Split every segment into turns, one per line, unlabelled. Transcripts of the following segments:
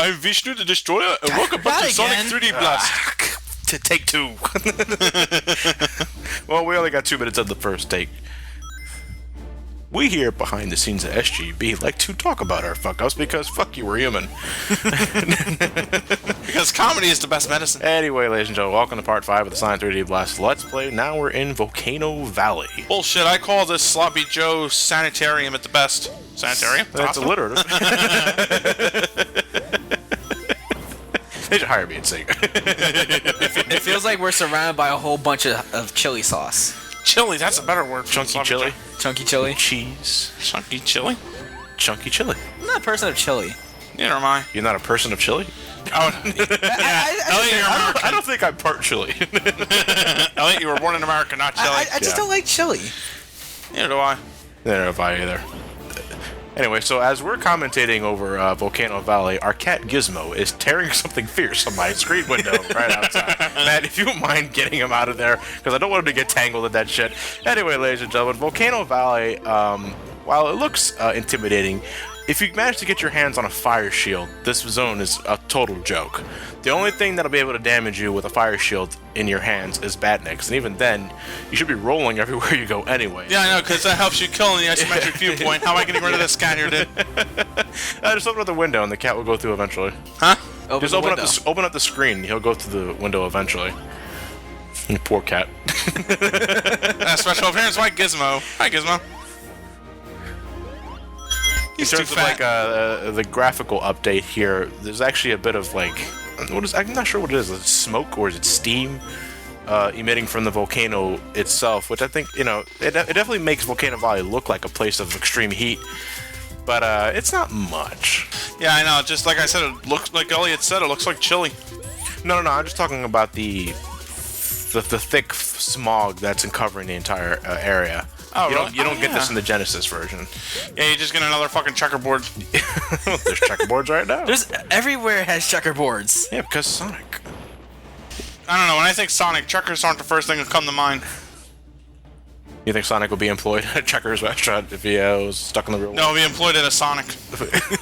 I'm Vishnu the Destroyer, and welcome back to Sonic 3D Blast.
To take 2. Well, we only got 2 minutes of the first take. We here behind the scenes at SGB like to talk about our fuck-ups because fuck you, we're human.
Because comedy is the best medicine.
Anyway, ladies and gentlemen, welcome to part 5 of the Sonic 3D Blast Let's Play. Now we're in Volcano Valley.
Bullshit, I call this Sloppy Joe Sanitarium at the best. Sanitarium?
That's alliterative. They should hire me and sing.
It feels like we're surrounded by a whole bunch of chili sauce.
Chili, that's a better word.
Chunky
Sloppy
chili.
Joe.
Chunky chili.
Cheese.
Chunky chili?
Chunky chili.
I'm not a person of chili.
Neither am I.
You're not a person of chili?
Oh,
I don't think I'm part chili.
Elliot, you were born in America, not chili.
I just don't like chili.
Neither do I.
Neither have I either. Anyway, so as we're commentating over Volcano Valley, our cat Gizmo is tearing something fierce on my screen window right outside. Matt, if you don't mind getting him out of there, because I don't want him to get tangled in that shit. Anyway, ladies and gentlemen, Volcano Valley, while it looks intimidating, if you manage to get your hands on a fire shield, this zone is a total joke. The only thing that'll be able to damage you with a fire shield in your hands is badniks, and even then, you should be rolling everywhere you go anyway.
Yeah, I know, because that helps you kill in the isometric viewpoint. How am I getting rid of this cat here, dude?
Just open up the window and the cat will go through eventually.
Huh?
Just open up the screen, he'll go through the window eventually. Poor cat.
Special appearance by Gizmo. Hi, Gizmo.
In terms of like the graphical update here, there's actually a bit of like, I'm not sure what it is. Is it smoke or is it steam emitting from the volcano itself? Which I think, you know, it definitely makes Volcano Valley look like a place of extreme heat, but it's not much.
Yeah, I know. Just like I said, it looks like Elliot said. It looks like chili.
No. I'm just talking about the thick smog that's covering the entire area.
Oh,
you don't get this in the Genesis version.
Yeah, you just get another fucking checkerboard.
There's checkerboards right now.
Everywhere has checkerboards.
Yeah, because Sonic.
I don't know. When I think Sonic, checkers aren't the first thing that come to mind.
You think Sonic would be employed at a Checkers restaurant if he was stuck in the real world?
No, be employed at a Sonic.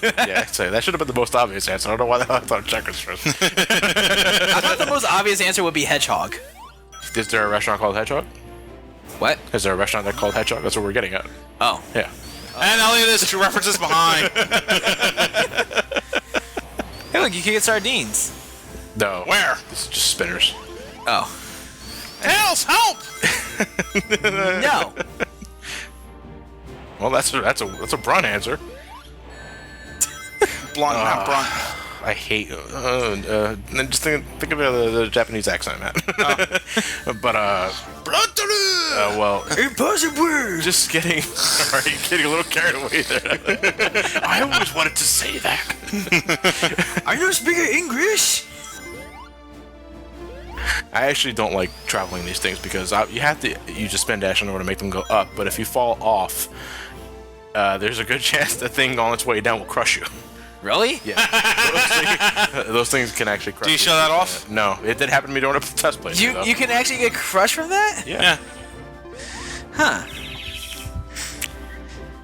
Yeah, I'd say that should have been the most obvious answer. I don't know why the hell I thought Checkers first.
I thought the most obvious answer would be Hedgehog.
Is there a restaurant called Hedgehog?
What?
Is there a restaurant that's called Hedgehog? That's what we're getting at.
Oh.
Yeah.
And Elliot is 2 references behind.
Hey, look, you can get sardines.
No.
Where?
This is just spinners.
Oh.
Help!
No.
Well, that's a Brun answer.
Blunt, not brunt.
I hate. Just think of the Japanese accent, man. But well,
Impossible.
just kidding. Are you getting a little carried away there? I always wanted to say that.
Are you speaking English?
I actually don't like traveling these things because you have to use a spin dash in order to make them go up. But if you fall off, there's a good chance the thing on its way down will crush you.
Really?
Yeah. Those things can actually crush you.
Do you show that off?
No, it did happen to me during a test play.
You can actually get crushed from that?
Yeah.
Huh.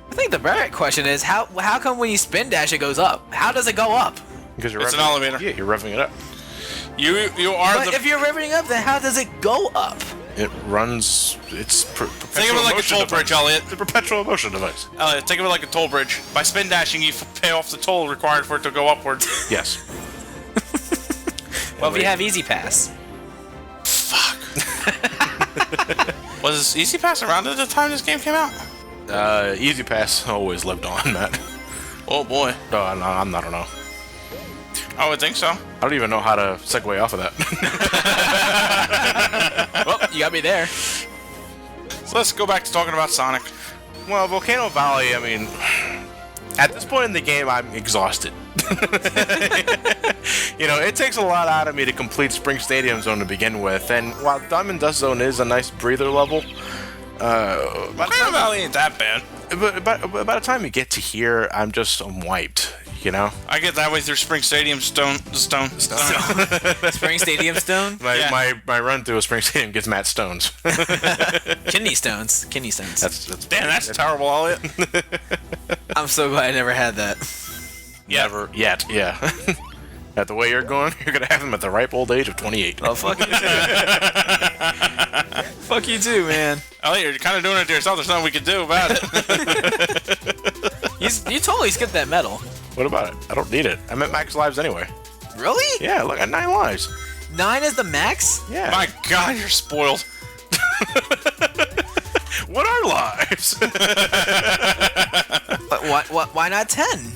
I think the right question is how come when you spin dash it goes up? How does it go up?
Because you're
It's an
revving-
elevator.
Yeah, you're revving it up.
You are
But if you're revving up, then how does it go up?
It runs. It's perpetual
Think of it like a
motion
toll bridge,
device.
Elliot.
It's a perpetual motion device.
Elliot, think of it like a toll bridge. By spin dashing, you pay off the toll required for it to go upwards.
Yes.
Well, if you have Easy Pass.
Fuck. Was Easy Pass around at the time this game came out?
Easy Pass always lived on, Matt.
Oh boy.
No, I don't know.
I would think so.
I don't even know how to segue off of that.
Well, you got me there.
So let's go back to talking about Sonic.
Well, Volcano Valley, I mean, at this point in the game, I'm exhausted. You know, it takes a lot out of me to complete Spring Stadium Zone to begin with, and while Diamond Dust Zone is a nice breather level,
Volcano Valley ain't that bad.
but by the time you get to here, I'm wiped. You know,
I get that way through Spring Stadium Stone.
Spring Stadium Stone?
my run through a Spring Stadium gets Matt Stones.
Kidney stones. Kidney stones.
That's terrible, Elliot.
I'm so glad I never had that.
Never yet. Yeah. At the way you're going, you're gonna have him at the ripe old age of 28.
Oh, fuck you too. Fuck you too, man.
Elliot, you're kind of doing it to yourself. There's nothing we can do about it.
You totally skipped that medal.
What about it? I don't need it. I'm at max lives anyway.
Really?
Yeah, look, I got 9 lives.
9 is the max?
Yeah.
My God, you're spoiled.
What are lives?
But why not 10?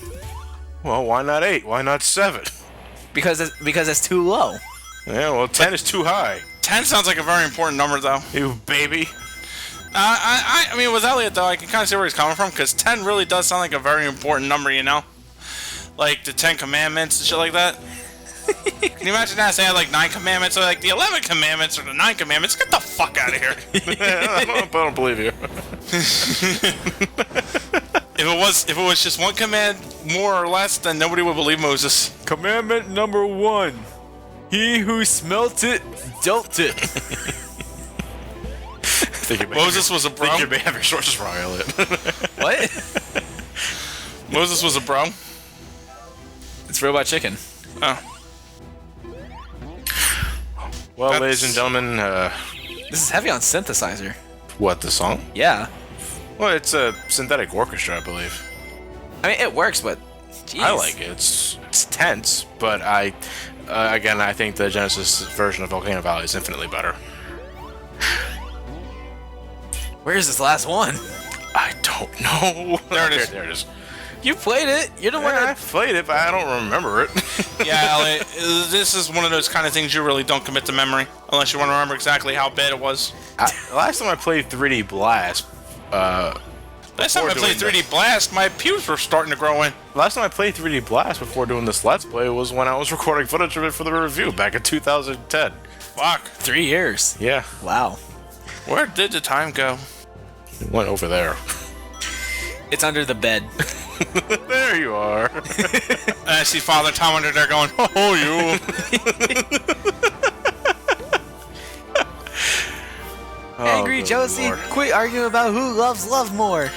Well, why not 8? Why not 7?
Because it's too low.
Yeah, well, 10 is too high.
10 sounds like a very important number, though.
You baby.
I mean, with Elliot, though, I can kind of see where he's coming from, because 10 really does sound like a very important number, you know? Like the 10 Commandments and shit like that. Can you imagine that? Say I had like 9 commandments, or like the 11 commandments, or the 9 commandments? Get the fuck out of here.
I don't believe you.
If it was just one command more or less, then nobody would believe Moses.
Commandment number 1. He who smelt it, dealt it.
Moses was a bro.
I think you may have your sources wrong, Elliot.
What?
Moses was a bro.
It's Robot Chicken.
Oh.
Well,
That's-
ladies and gentlemen,
This is heavy on synthesizer.
what, the song?
Yeah.
Well, it's a synthetic orchestra, I believe.
I mean, it works, but jeez.
I like it. It's tense, but again, I think the Genesis version of Volcano Valley is infinitely better.
Where's this last one?
I don't know.
There it is.
There it is.
You played it. You're the one
Yeah, I
that...
played it, but I don't remember it.
Yeah, Elliot, this is one of those kind of things you really don't commit to memory, unless you want to remember exactly how bad it was.
Last time I played 3D Blast,
Last time I
before
played
doing
3D Blast, my pubes were starting to grow in.
Last time I played 3D Blast before doing this Let's Play was when I was recording footage of it for the review back in 2010.
Fuck.
3 years.
Yeah,
Wow.
Where did the time go?
it went over there.
It's under the bed.
There you are.
And I see Father Tom under there going, oh, you.
Angry
good
Josie,
Lord.
quit arguing about who loves love more.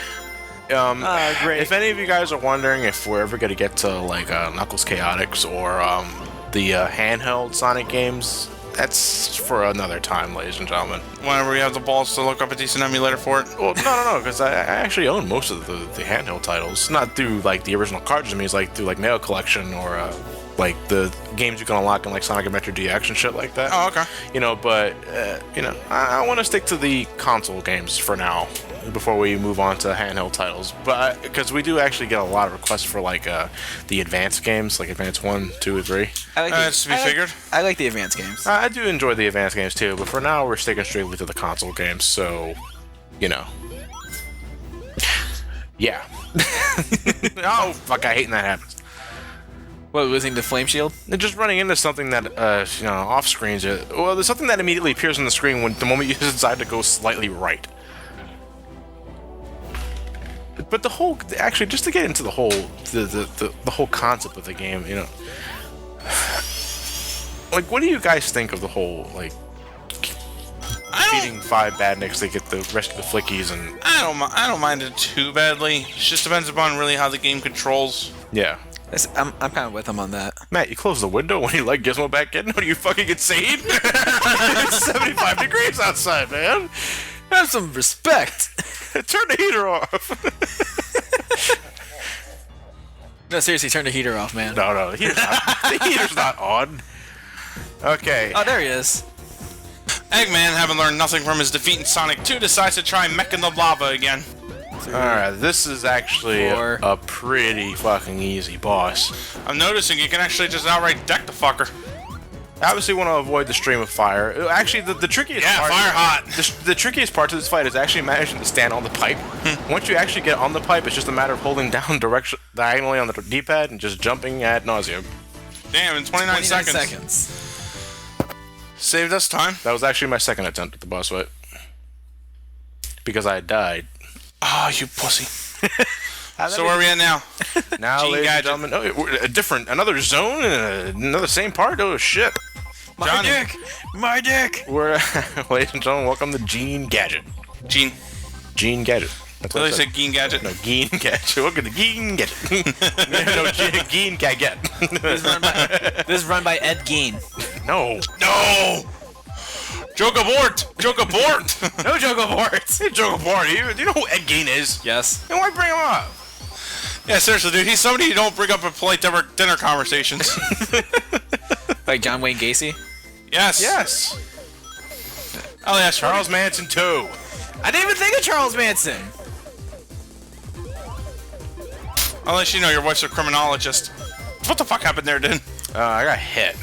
Great.
If any of you guys are wondering if we're ever gonna get to like Knuckles Chaotix or the handheld Sonic games, that's for another time, ladies and gentlemen.
Whenever we have the balls to look up a decent emulator for it.
Well, no, because I actually own most of the handheld titles, not through like the original cartridge. I mean, it's like through like Mail Collection or like the games you can unlock in like Sonic Adventure DX and shit like that.
Oh, okay.
You know, but I want to stick to the console games for now before we move on to handheld titles. But because we do actually get a lot of requests for like the advanced games, like Advance 1, 2, and 3.
I like
That's to be figured.
I like the advanced games.
I do enjoy the advanced games too, but for now we're sticking strictly to the console games. So, yeah. Oh fuck! I hate when that happens.
What, losing the flame shield?
And just running into something that off screens. Well, there's something that immediately appears on the screen when the moment you decide to go slightly right. But the whole, actually, just to get into the whole, the whole concept of the game, like, what do you guys think of the whole, like, defeating 5 badniks to get the rest of the flickies and...
I don't mind it too badly. It just depends upon really how the game controls.
Yeah.
I'm kind of with him on that.
Matt, you close the window when you let Gizmo back in? Are you fucking insane? It's 75 degrees outside, man.
Have some respect.
Turn the heater off.
No, seriously, turn the heater off, man.
No, the heater's not on. Okay.
Oh, there he is.
Eggman, having learned nothing from his defeat in Sonic 2, decides to try meching the lava again.
Alright, this is actually a pretty fucking easy boss.
I'm noticing you can actually just outright deck the fucker.
Obviously want to avoid the stream of fire. Actually, the trickiest
Yeah,
part...
fire hot.
The trickiest part to this fight is actually managing to stand on the pipe. Once you actually get on the pipe, it's just a matter of holding down diagonally on the D-pad and just jumping ad nauseum.
Damn, in 29 seconds. Saved us time.
That was actually my second attempt at the boss fight. Because I died.
Oh, you pussy. So where are we at now?
Now,
Gene
ladies and
Gadget.
gentlemen, we're another zone, another same part. Oh shit!
Johnny.
My dick!
We're, ladies and gentlemen, welcome to Gene Gadget.
Gene.
Gene Gadget. That's
I
what I
said Gene Gadget.
No, Gene Gadget. Look at the Gene Gadget. No, Gene Gadget.
This is run by Ed Gein.
No.
No! Joke abort! Joke abort!
No joke abort.
Joke apart. Do you know who Ed Gein is?
Yes.
Then why bring him up?
Yeah, seriously, dude. He's somebody you don't bring up in polite dinner conversations.
Like John Wayne Gacy.
Yes.
Yes.
Oh, yeah,
Charles Manson too.
I didn't even think of Charles Manson.
Unless you know your wife's a criminologist. What the fuck happened there, dude?
I got hit.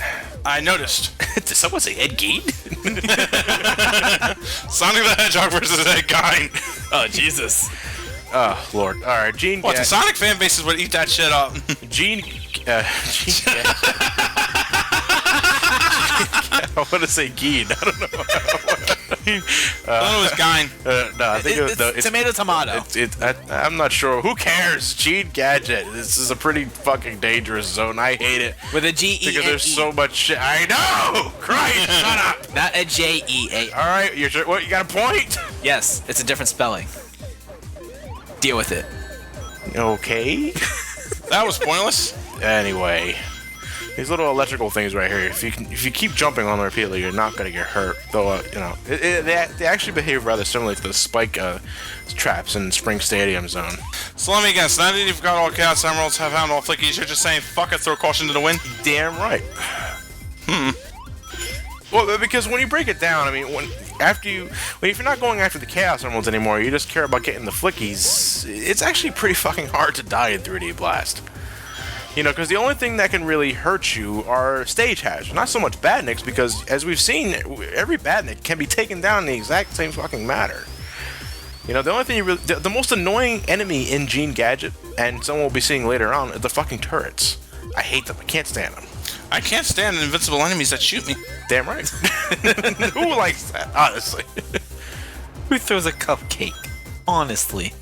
I noticed.
Did someone say Ed Gein?
Sonic the Hedgehog versus Ed Gein.
Oh Jesus.
Oh Lord. All right, Gene.
What, the Sonic fan bases would eat that shit up.
Gene. I want to say Gene. I don't know.
I thought it was Gein.
No, I think
It's tomato.
I'm not sure. Who cares? Gene Gadget. This is a pretty fucking dangerous zone. I hate it.
With a G-E-N-E.
Because there's so much shit. I know! Christ, shut up!
Not a J-E-A.
Alright, what, you got a point?
Yes, it's a different spelling. Deal with it.
Okay.
That was pointless.
Anyway. These little electrical things right here, if you keep jumping on them repeatedly, you're not going to get hurt. Though, they actually behave rather similarly to the spike traps in Spring Stadium Zone.
So let me guess, now that you've got all Chaos Emeralds, have found all Flickies, you're just saying, fuck it, throw caution to the wind?
Damn right. Well, because when you break it down, I mean, if you're not going after the Chaos Emeralds anymore, you just care about getting the Flickies, it's actually pretty fucking hard to die in 3D Blast. You know, because the only thing that can really hurt you are stage hazards, not so much badniks, because as we've seen, every badnik can be taken down in the exact same fucking manner. You know, the only thing the most annoying enemy in Gene Gadget, and someone we'll be seeing later on, are the fucking turrets. I hate them. I can't stand them.
I can't stand invincible enemies that shoot me.
Damn right. Who likes that, honestly?
Who throws a cupcake? Honestly.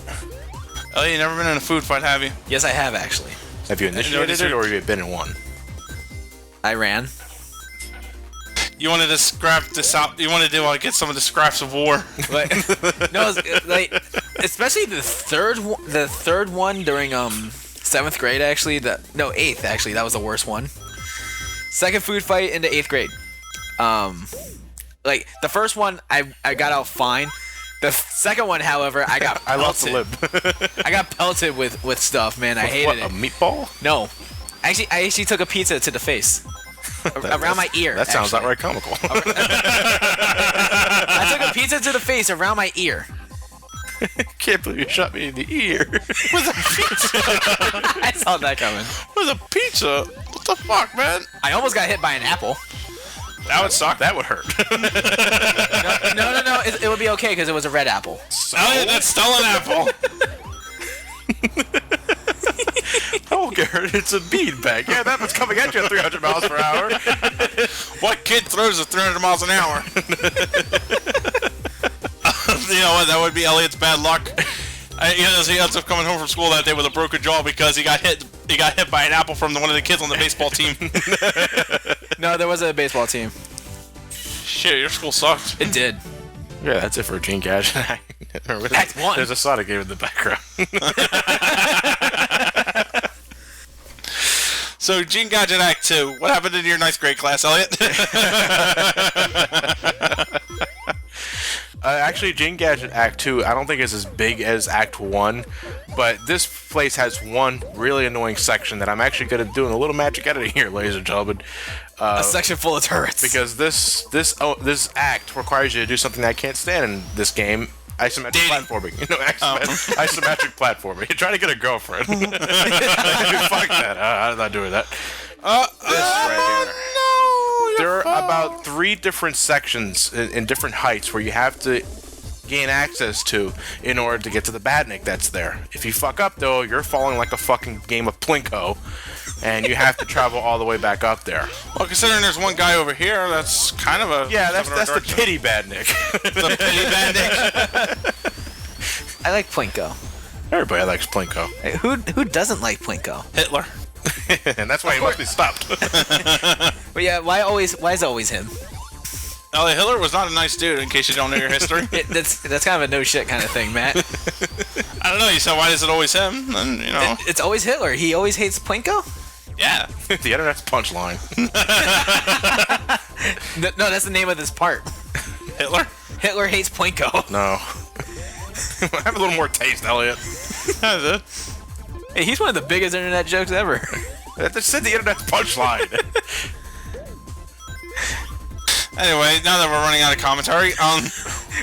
Elliot, you never been in a food fight, have you?
Yes, I have actually.
Have you initiated it, or have you been in one?
I ran.
You wanted to scrap this out. You wanted to get some of the scraps of war.
Like, no, like especially the third one during 7th grade actually. 8th actually. That was the worst one. Second food fight into 8th grade. Like the first one, I got out fine. The second one, however, I got pelted.
I lost the lip.
I got pelted with stuff, man. I hated it.
A meatball?
No. I actually took a pizza to the face. Around my ear.
That sounds outright comical.
I took a pizza to the face around my ear.
Can't believe you shot me in the ear.
With a pizza?
I saw that coming.
With a pizza? What the fuck, man?
I almost got hit by an apple.
That would suck.
That would hurt.
No. It would be okay because it was a red apple.
Elliot, that's still an apple.
I won't get hurt. It's a beanbag. Yeah, that was coming at you at 300 miles per hour.
What kid throws at 300 miles an hour? You know what? That would be Elliot's bad luck. He ends up coming home from school that day with a broken jaw because he got hit by an apple from one of the kids on the baseball team.
No, there wasn't a baseball team.
Shit, your school sucked.
It did.
Yeah, that's it for Gene Gadget.
Act 1.
There's a Sonic game in the background.
So, Gene Gadget Act 2. What happened in your 9th grade class, Elliot?
Actually, Gene Gadget Act 2, I don't think is as big as Act 1, but this place has one really annoying section that I'm actually going to do in a little magic editing here, ladies and gentlemen.
A section full of turrets.
Because this act requires you to do something that I can't stand in this game. Isometric platforming. You know, isometric platforming. You're trying to get a girlfriend. Fuck that. I'm not doing that. This right here. There are about 3 different sections in different heights where you have to gain access to in order to get to the badnik that's there. If you fuck up, though, you're falling like a fucking game of Plinko, and you have to travel all the way back up there.
Well, considering there's one guy over here, that's kind of a...
Yeah, that's the pity badnik.
The pity badnik.
I like Plinko.
Everybody likes Plinko.
Hey, who doesn't like Plinko?
Hitler.
And that's why he must be stopped.
But yeah, why is it always him?
Hitler was not a nice dude, in case you don't know your history.
That's kind of a no shit kind of thing, Matt.
I don't know. You said, why is it always him? And, you know.
It's always Hitler. He always hates Plinko?
Yeah.
The internet's punchline.
No, that's the name of this part.
Hitler?
Hitler hates Plinko.
No. Have a little more taste, Elliot.
That's it.
Hey, he's one of the biggest internet jokes ever.
That said the internet's punchline.
Anyway, now that we're running out of commentary,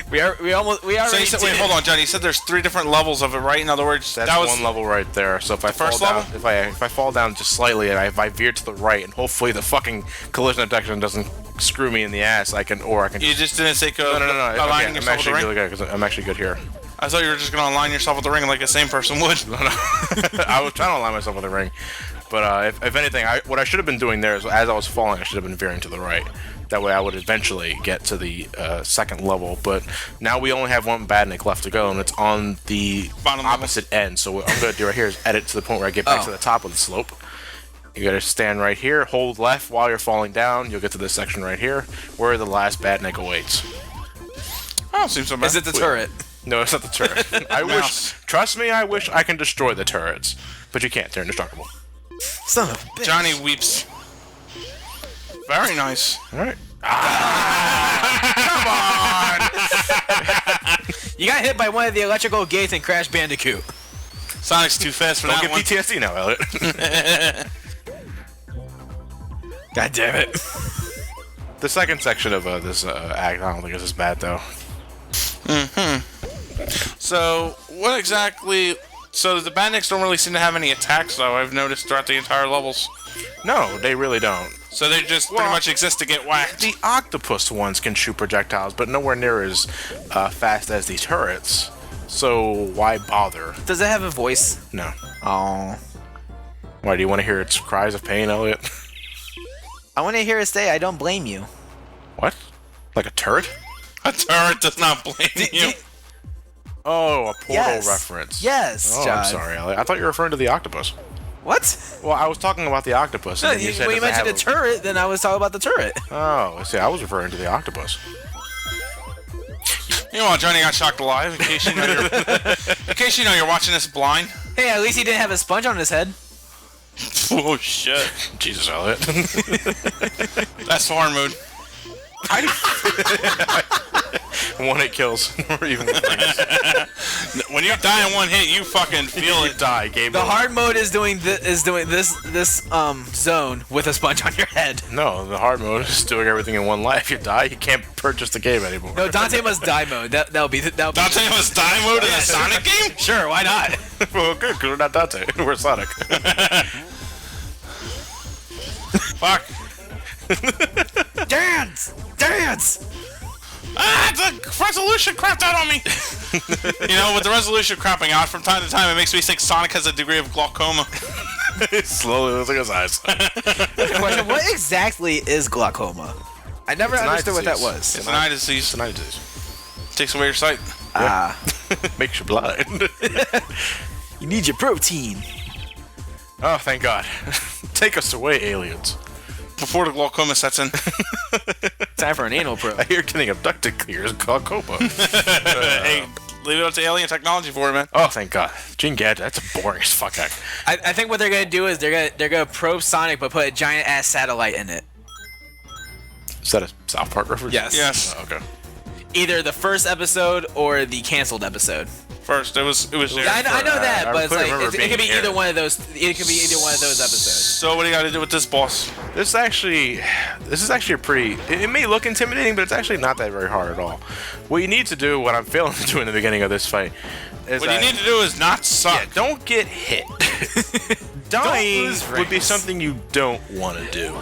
we already.
so you said, wait, hold on, Johnny. You said there's 3 different levels of it, right? In other words,
That's
that was
one level right there. So if I fall
first
down,
level?
if I fall down just slightly and if I veer to the right, and hopefully the fucking collision detection doesn't screw me in the ass, I can.
You just didn't say
No.
aligning
Okay, I'm
yourself with
actually
the ring?
really good because I'm actually good here.
I thought you were just gonna align yourself with the ring like a sane person would.
No. I was trying to align myself with the ring, but if anything, what I should have been doing there is, as I was falling, I should have been veering to the right. That way I would eventually get to the second level, but now we only have one badnik left to go, and it's on the
Bottom
opposite end. So what I'm going to do right here is edit to the point where I get back to the top of the slope. You got to stand right here, hold left while you're falling down. You'll get to this section right here, where the last badnik awaits.
Oh, seems so bad.
Is it the turret?
No, it's not the turret. Trust me, I wish I can destroy the turrets, but you can't. They're indestructible.
Son of a bitch.
Johnny weeps. Very nice.
All right.
You got hit by one of the electrical gates in Crash Bandicoot.
Sonic's too fast for
Don't
that
get
one.
PTSD now, Elliot.
God damn it.
The second section of this act, I don't think it's as bad though.
So, what exactly... So, the bandits don't really seem to have any attacks, though, I've noticed throughout the entire levels.
No, they really don't.
So they just pretty much exist to get whacked.
The octopus ones can shoot projectiles, but nowhere near as fast as the turrets. So why bother?
Does it have a voice?
No.
Oh.
Why, do you want to hear its cries of pain, Elliot?
I want to hear it say, I don't blame you.
What? Like a turret?
A turret does not blame you.
Oh, a portal
Yes.
reference.
Yes,
Oh,
John.
I'm sorry, Elliot. I thought you were referring to the octopus.
What?
Well, I was talking about the octopus.
No,
And then you said
when you
does it
mentioned
have
the turret, then I was talking about the turret.
Oh, see, I was referring to the octopus.
You know what, Johnny got shocked alive, in case you know you're watching this blind.
Hey, at least he didn't have a sponge on his head.
Oh, shit.
Jesus, Elliot.
That's farm mood.
One hit kills. Or even
When you die in one hit, you fucking feel it.
die. Game
The
over.
hard mode is doing this zone with a sponge on your head.
No, the hard mode is doing everything in one life. You die, you can't purchase the game anymore.
No, Dante must die mode. That'll be.
Dante was die mode in a Sonic game?
Sure, why not?
Well, good, because we're not Dante. We're Sonic.
Fuck.
Dance!
Ah, the resolution crapped out on me. You know, with the resolution crapping out from time to time, it makes me think Sonic has a degree of glaucoma.
Slowly losing his eyes.
Question, what exactly is glaucoma? I never
It's an eye
understood what that
disease.
was.
It's an eye disease.
It's an eye disease.
Takes away your sight.
Makes you blind.
You need your protein.
Oh, thank God. Take us away, aliens.
Before the glaucoma sets in.
Time for an anal probe.
I hear getting abducted clears glaucoma.
Hey, leave it up to alien technology for it, man.
Oh, thank God. Gene Gadget, that's boring as fuck.
I think what they're gonna do is they're gonna probe Sonic, but put a giant ass satellite in it.
Is that a South Park reference?
Yes.
Oh, okay.
Either the first episode or the canceled episode.
First, it was there.
Yeah, I know that,
I
but it's
couldn't
like
remember
it could be
being
either
aired.
one of those. It could be either one of those episodes.
So what do you got to do with this boss?
This is actually a pretty. It may look intimidating, but it's actually not that very hard at all. What you need to do, what I'm failing to do in the beginning of this fight, is
What you need to do is not suck.
yeah, don't get hit. Dying
lose
would be
rings.
something you don't want to do.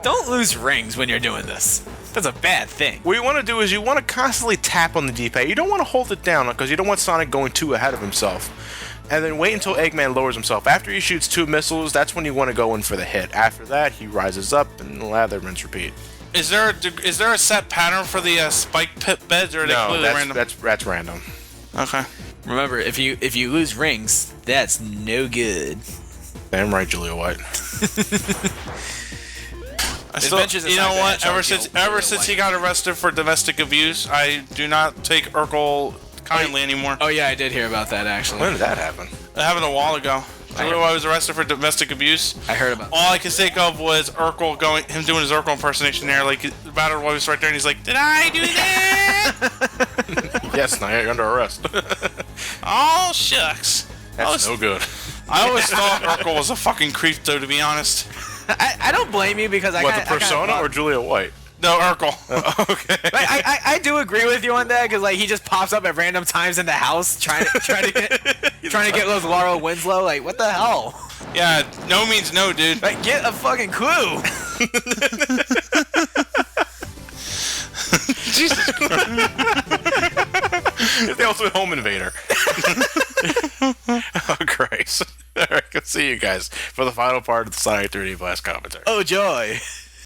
Don't lose rings when you're doing this. That's a bad thing.
What you want to do is you want to constantly tap on the D-pad. You don't want to hold it down because you don't want Sonic going too ahead of himself. And then wait until Eggman lowers himself. After he shoots 2 missiles, that's when you want to go in for the hit. After that, he rises up and lather, rinse, repeat.
Is there a set pattern for the spike pit beds, or are they
No,
completely
that's
random?
random.
Okay.
Remember, if you lose rings, that's no good.
Damn right, Julia White.
I still,
Adventures
you know
aside,
what?
that
Ever
Charles
since
Gale
ever
really
since he
liked.
got arrested for domestic abuse, I do not take Urkel kindly anymore.
Oh yeah, I did hear about that actually.
When did that happen?
That happened a while ago. Remember when I was arrested for domestic abuse?
I heard about.
All I could think of was Urkel him doing his Urkel impersonation there. Like, the battered wife was right there, and he's like, "Did I do that?"
Yes, now you're under arrest.
Oh, shucks.
That's no good.
I always thought Urkel was a fucking creep, though, to be honest.
I don't blame you because
What, the persona or Julia White?
No, Urkel.
Okay.
I do agree with you on that because like he just pops up at random times in the house trying to get those Laura Winslow. Like what the hell?
Yeah, no means no, dude.
Like get a fucking clue.
Jesus Christ. They also home invader. Oh Christ. Alright, good to see you guys for the final part of the Sonic 3D Blast commentary.
Oh joy.